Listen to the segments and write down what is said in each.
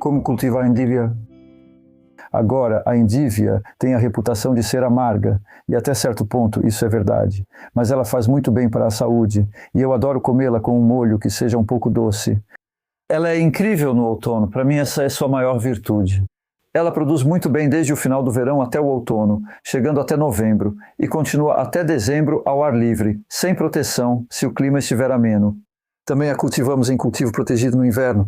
Como cultivar a endívia? Agora, a endívia tem a reputação de ser amarga, e até certo ponto isso é verdade, mas ela faz muito bem para a saúde, e eu adoro comê-la com um molho que seja um pouco doce. Ela é incrível no outono, para mim essa é sua maior virtude. Ela produz muito bem desde o final do verão até o outono, chegando até novembro, e continua até dezembro ao ar livre, sem proteção, se o clima estiver ameno. Também a cultivamos em cultivo protegido no inverno.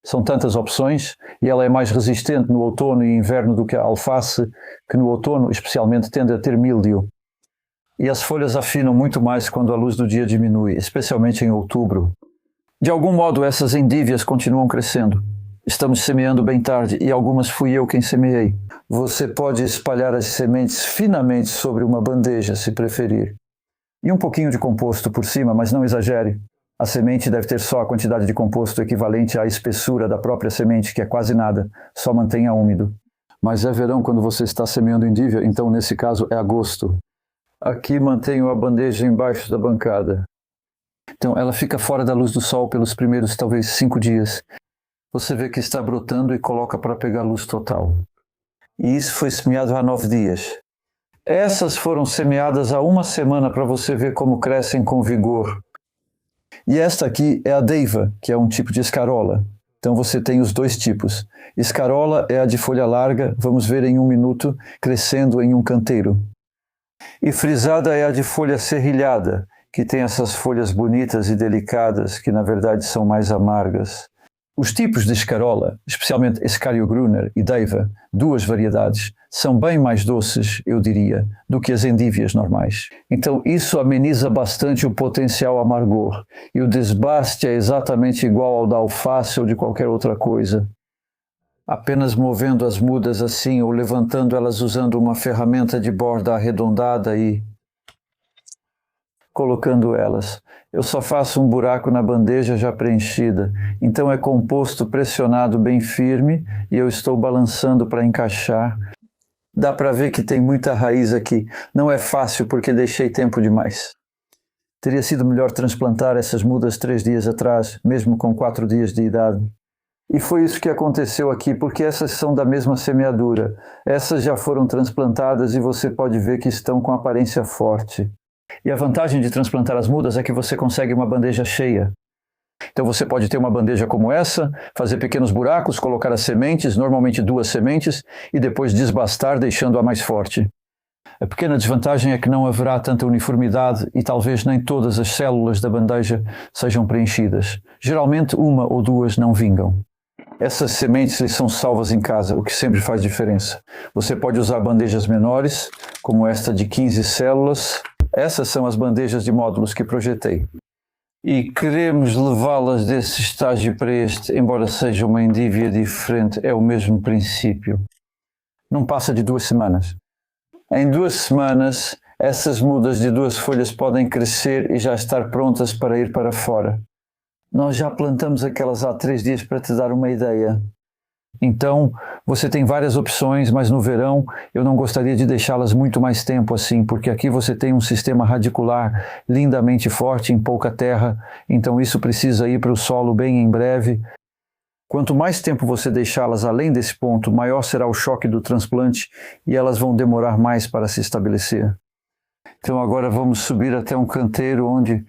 São tantas opções, e ela é mais resistente no outono e inverno do que a alface, que no outono especialmente tende a ter míldio. E as folhas afinam muito mais quando a luz do dia diminui, especialmente em outubro. De algum modo essas endívias continuam crescendo. Estamos semeando bem tarde e algumas fui eu quem semeei. Você pode espalhar as sementes finamente sobre uma bandeja, se preferir. E um pouquinho de composto por cima, mas não exagere. A semente deve ter só a quantidade de composto equivalente à espessura da própria semente, que é quase nada, só mantenha úmido. Mas é verão quando você está semeando endívia, então nesse caso é agosto. Aqui mantenho a bandeja embaixo da bancada. Então ela fica fora da luz do sol pelos primeiros talvez 5 dias. Você vê que está brotando e coloca para pegar luz total. E isso foi semeado há 9 dias. Essas foram semeadas há 1 semana para você ver como crescem com vigor. E esta aqui é a deiva, que é um tipo de escarola. Então você tem os 2 tipos. Escarola é a de folha larga, vamos ver em 1 minuto, crescendo em um canteiro. E frisada é a de folha serrilhada, que tem essas folhas bonitas e delicadas, que na verdade são mais amargas. Os tipos de escarola, especialmente Escariogrunner e Deiva, 2 variedades, são bem mais doces, eu diria, do que as endívias normais. Então isso ameniza bastante o potencial amargor, e o desbaste é exatamente igual ao da alface ou de qualquer outra coisa. Apenas movendo as mudas assim ou levantando elas usando uma ferramenta de borda arredondada e colocando elas. Eu só faço um buraco na bandeja já preenchida, então é composto pressionado bem firme e eu estou balançando para encaixar. Dá para ver que tem muita raiz aqui. Não é fácil porque deixei tempo demais. Teria sido melhor transplantar essas mudas 3 dias atrás, mesmo com 4 dias de idade. E foi isso que aconteceu aqui, porque essas são da mesma semeadura. Essas já foram transplantadas e você pode ver que estão com aparência forte. E a vantagem de transplantar as mudas é que você consegue uma bandeja cheia. Então você pode ter uma bandeja como essa, fazer pequenos buracos, colocar as sementes, normalmente 2 sementes, e depois desbastar, deixando-a mais forte. A pequena desvantagem é que não haverá tanta uniformidade e talvez nem todas as células da bandeja sejam preenchidas. Geralmente 1 ou 2 não vingam. Essas sementes lhe são salvas em casa, o que sempre faz diferença. Você pode usar bandejas menores, como esta de 15 células. Essas são as bandejas de módulos que projetei. E queremos levá-las desse estágio para este, embora seja uma endívia diferente, é o mesmo princípio. Não passa de 2 semanas. Em 2 semanas, essas mudas de 2 folhas podem crescer e já estar prontas para ir para fora. Nós já plantamos aquelas há 3 dias para te dar uma ideia. Então, você tem várias opções, mas no verão eu não gostaria de deixá-las muito mais tempo assim, porque aqui você tem um sistema radicular lindamente forte em pouca terra, então isso precisa ir para o solo bem em breve. Quanto mais tempo você deixá-las além desse ponto, maior será o choque do transplante e elas vão demorar mais para se estabelecer. Então agora vamos subir até um canteiro onde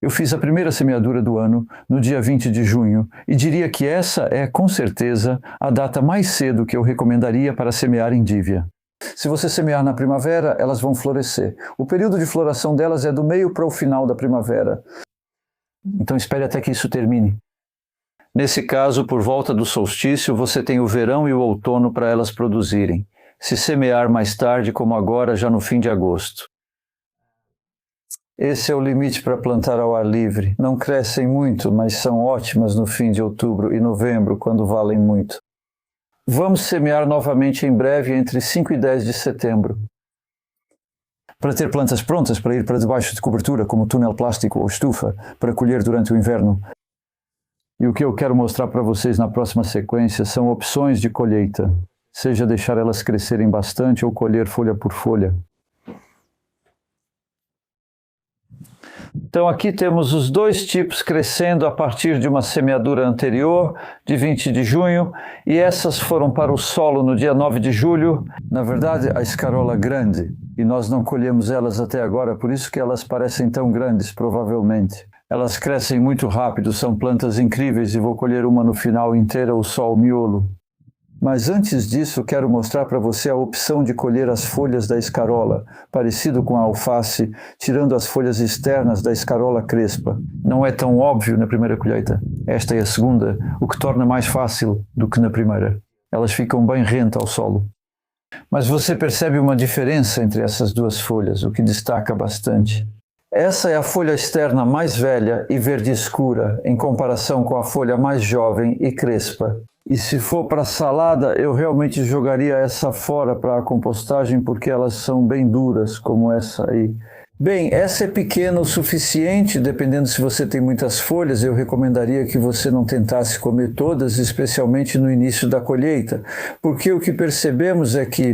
eu fiz a primeira semeadura do ano, no dia 20 de junho, e diria que essa é, com certeza, a data mais cedo que eu recomendaria para semear endívia. Se você semear na primavera, elas vão florescer. O período de floração delas é do meio para o final da primavera. Então espere até que isso termine. Nesse caso, por volta do solstício, você tem o verão e o outono para elas produzirem. Se semear mais tarde, como agora, já no fim de agosto. Esse é o limite para plantar ao ar livre. Não crescem muito, mas são ótimas no fim de outubro e novembro, quando valem muito. Vamos semear novamente em breve, entre 5 e 10 de setembro. Para ter plantas prontas para ir para debaixo de cobertura, como túnel plástico ou estufa, para colher durante o inverno. E o que eu quero mostrar para vocês na próxima sequência são opções de colheita, seja deixar elas crescerem bastante ou colher folha por folha. Então aqui temos os dois tipos crescendo a partir de uma semeadura anterior, de 20 de junho, e essas foram para o solo no dia 9 de julho. Na verdade, a escarola grande, e nós não colhemos elas até agora, por isso que elas parecem tão grandes, provavelmente. Elas crescem muito rápido, são plantas incríveis e vou colher uma no final inteira ou só o miolo. Mas antes disso, quero mostrar para você a opção de colher as folhas da escarola, parecido com a alface, tirando as folhas externas da escarola crespa. Não é tão óbvio na primeira colheita. Esta é a segunda, o que torna mais fácil do que na primeira. Elas ficam bem rente ao solo. Mas você percebe uma diferença entre essas duas folhas, o que destaca bastante. Essa é a folha externa mais velha e verde escura, em comparação com a folha mais jovem e crespa. E se for para salada, eu realmente jogaria essa fora para a compostagem, porque elas são bem duras, como essa aí. Bem, essa é pequena o suficiente, dependendo se você tem muitas folhas, eu recomendaria que você não tentasse comer todas, especialmente no início da colheita, porque o que percebemos é que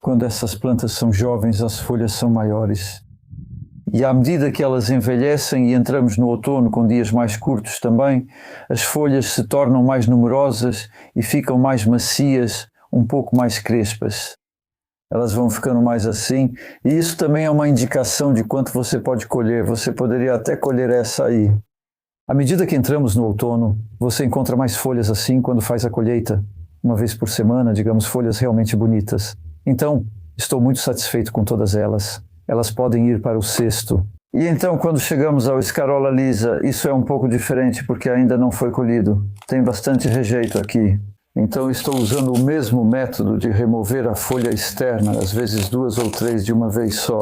quando essas plantas são jovens, as folhas são maiores. E à medida que elas envelhecem e entramos no outono com dias mais curtos também, as folhas se tornam mais numerosas e ficam mais macias, um pouco mais crespas. Elas vão ficando mais assim, e isso também é uma indicação de quanto você pode colher. Você poderia até colher essa aí. À medida que entramos no outono, você encontra mais folhas assim quando faz a colheita. Uma vez por semana, digamos, folhas realmente bonitas. Então, estou muito satisfeito com todas elas. Elas podem ir para o cesto. E então, quando chegamos ao escarola lisa, isso é um pouco diferente porque ainda não foi colhido. Tem bastante rejeito aqui. Então, estou usando o mesmo método de remover a folha externa, às vezes 2 ou 3 de uma vez só,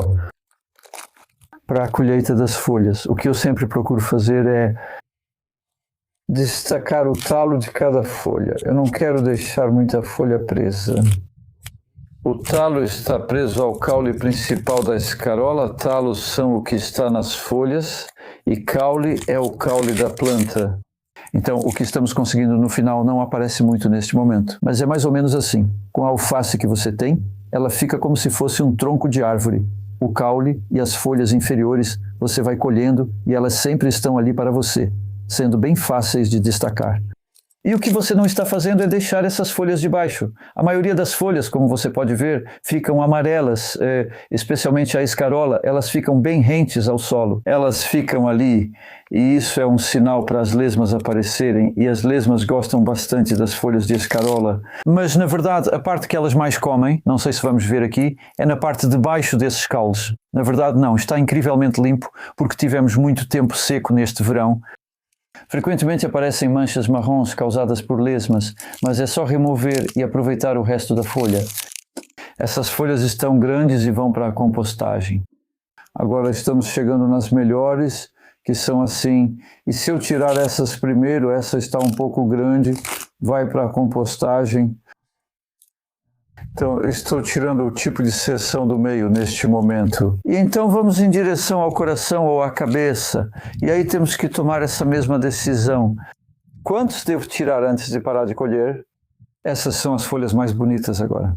para a colheita das folhas. O que eu sempre procuro fazer é destacar o talo de cada folha. Eu não quero deixar muita folha presa. O talo está preso ao caule principal da escarola. Talos são o que está nas folhas e caule é o caule da planta. Então, o que estamos conseguindo no final não aparece muito neste momento, mas é mais ou menos assim. Com a alface que você tem, ela fica como se fosse um tronco de árvore. O caule e as folhas inferiores você vai colhendo e elas sempre estão ali para você, sendo bem fáceis de destacar. E o que você não está fazendo é deixar essas folhas de baixo. A maioria das folhas, como você pode ver, ficam amarelas, especialmente a escarola, elas ficam bem rentes ao solo. Elas ficam ali, e isso é um sinal para as lesmas aparecerem, e as lesmas gostam bastante das folhas de escarola. Mas, na verdade, a parte que elas mais comem, não sei se vamos ver aqui, é na parte de baixo desses caules. Na verdade, não, está incrivelmente limpo, porque tivemos muito tempo seco neste verão. Frequentemente aparecem manchas marrons causadas por lesmas, mas é só remover e aproveitar o resto da folha. Essas folhas estão grandes e vão para a compostagem. Agora estamos chegando nas melhores, que são assim. E se eu tirar essas primeiro, essa está um pouco grande, vai para a compostagem. Então, eu estou tirando o tipo de seção do meio neste momento. E então vamos em direção ao coração ou à cabeça. E aí temos que tomar essa mesma decisão. Quantos devo tirar antes de parar de colher? Essas são as folhas mais bonitas agora.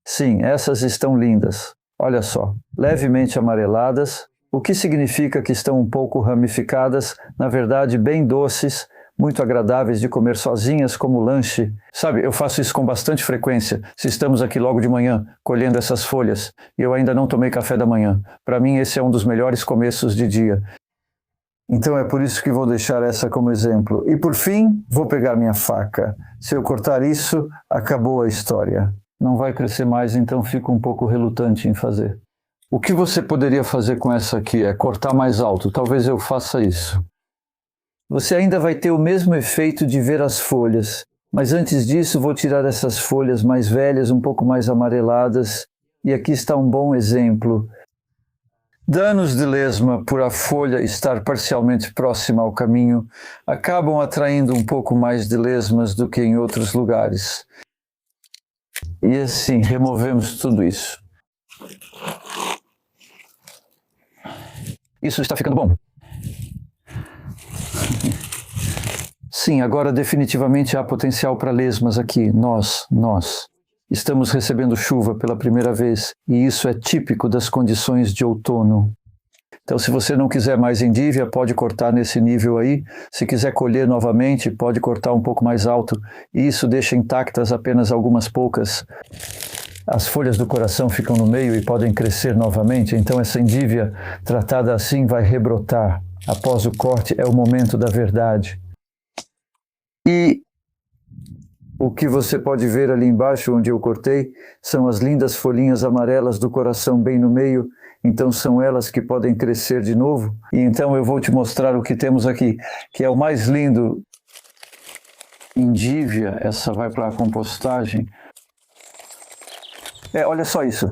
Sim, essas estão lindas. Olha só, levemente amareladas, o que significa que estão um pouco ramificadas, na verdade bem doces, muito agradáveis de comer sozinhas como lanche. Sabe, eu faço isso com bastante frequência. Se estamos aqui logo de manhã, colhendo essas folhas, e eu ainda não tomei café da manhã. Para mim, esse é um dos melhores começos de dia. Então é por isso que vou deixar essa como exemplo. E por fim, vou pegar minha faca. Se eu cortar isso, acabou a história. Não vai crescer mais, então fico um pouco relutante em fazer. O que você poderia fazer com essa aqui é cortar mais alto. Talvez eu faça isso. Você ainda vai ter o mesmo efeito de ver as folhas, mas antes disso vou tirar essas folhas mais velhas, um pouco mais amareladas, e aqui está um bom exemplo. Danos de lesma por a folha estar parcialmente próxima ao caminho acabam atraindo um pouco mais de lesmas do que em outros lugares. E assim, removemos tudo isso. Isso está ficando bom. Sim, agora definitivamente há potencial para lesmas aqui. Nós estamos recebendo chuva pela primeira vez e isso é típico das condições de outono. Então, se você não quiser mais endívia, pode cortar nesse nível aí. Se quiser colher novamente, pode cortar um pouco mais alto. E isso deixa intactas apenas algumas poucas. As folhas do coração ficam no meio e podem crescer novamente. Então, essa endívia tratada assim vai rebrotar. Após o corte, é o momento da verdade. E o que você pode ver ali embaixo, onde eu cortei, são as lindas folhinhas amarelas do coração bem no meio. Então são elas que podem crescer de novo. E então eu vou te mostrar o que temos aqui, que é o mais lindo. Endívia, essa vai para a compostagem. Olha só isso.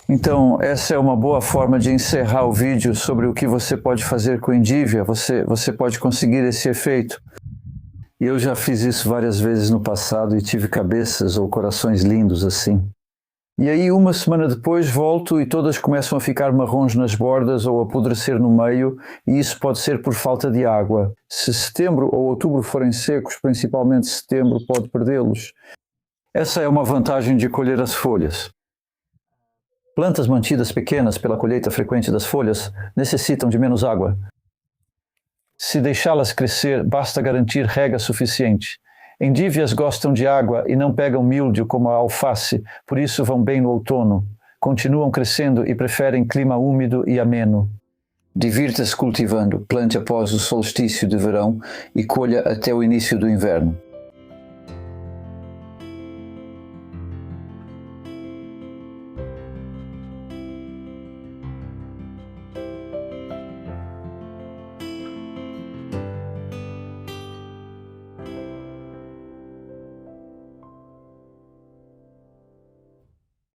Então, essa é uma boa forma de encerrar o vídeo sobre o que você pode fazer com endívia. Você pode conseguir esse efeito. E eu já fiz isso várias vezes no passado e tive cabeças ou corações lindos assim. E aí, uma semana depois, volto e todas começam a ficar marrons nas bordas ou a apodrecer no meio, e isso pode ser por falta de água. Se setembro ou outubro forem secos, principalmente setembro, pode perdê-los. Essa é uma vantagem de colher as folhas. Plantas mantidas pequenas pela colheita frequente das folhas necessitam de menos água. Se deixá-las crescer, basta garantir rega suficiente. Endívias gostam de água e não pegam míldio como a alface, por isso vão bem no outono. Continuam crescendo e preferem clima úmido e ameno. Divirta-se cultivando, plante após o solstício de verão e colha até o início do inverno.